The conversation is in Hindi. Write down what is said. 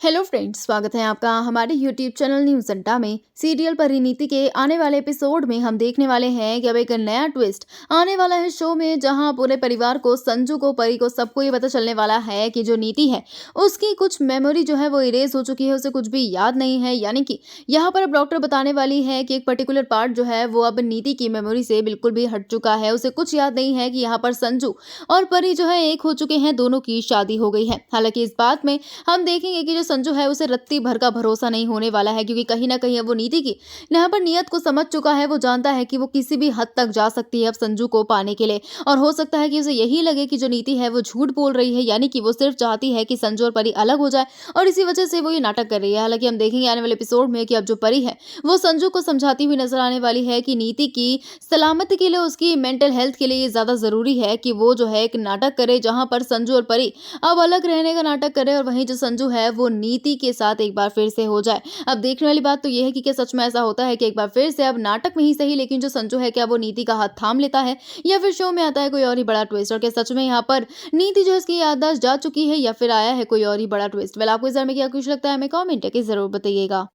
हेलो फ्रेंड्स, स्वागत है आपका हमारे यूट्यूब चैनल न्यूज़ अड्डा में। सीरियल परिणीति के आने वाले एपिसोड में हम देखने वाले हैं कि अब एक नया ट्विस्ट आने वाला है शो में, जहां पूरे परिवार को, संजू को, परी को, सबको ये पता चलने वाला है कि जो नीति है उसकी कुछ मेमोरी जो है वो इरेज हो चुकी है, उसे कुछ भी याद नहीं है। यानी कि यहाँ पर अब डॉक्टर बताने वाली है कि एक पर्टिकुलर पार्ट जो है वो अब नीति की मेमोरी से बिल्कुल भी हट चुका है। उसे कुछ याद नहीं है कि यहाँ पर संजू और परी जो है एक हो चुके हैं, दोनों की शादी हो गई है। हालांकि इस बात में हम देखेंगे कि जो संजू है उसे रत्ती भर का भरोसा नहीं होने वाला है, क्योंकि कहीं ना कहीं अब वो नीति की यहाँ पर नियत को समझ चुका है। वो जानता है कि वो किसी भी हद तक जा सकती है अब संजू को पाने के लिए, और हो सकता है कि उसे यही लगे कि जो नीति है वो झूठ बोल रही है, यानी कि वो सिर्फ चाहती है कि संजू और परी अलग हो जाए, और इसी वजह से वो ये नाटक कर रही है। हालांकि हम देखेंगे आने वाले एपिसोड में कि अब जो परी है वो संजू को समझाती हुई नजर आने वाली है कि नीति की सलामती के लिए, उसकी मेंटल हेल्थ के लिए ये ज्यादा जरूरी है कि वो जो है एक नाटक करे जहां पर संजू और परी अब अलग रहने का नाटक करे, और वहीं जो संजू है वो नीति के साथ एक बार फिर से हो जाए। अब देखने वाली बात तो यह है कि क्या सच में ऐसा होता है कि एक बार फिर से अब नाटक में ही सही, लेकिन जो संजू है क्या वो नीति का हाथ थाम लेता है, या फिर शो में आता है कोई और ही बड़ा ट्विस्ट, और क्या सच में यहाँ पर नीति जो है इसकी याददाश्त जा चुकी है, या फिर आया है कोई और ही बड़ा ट्विस्ट। वेल, आपको इस बारे में क्या कुछ लगता है, हमें कमेंट करके जरूर बताइएगा।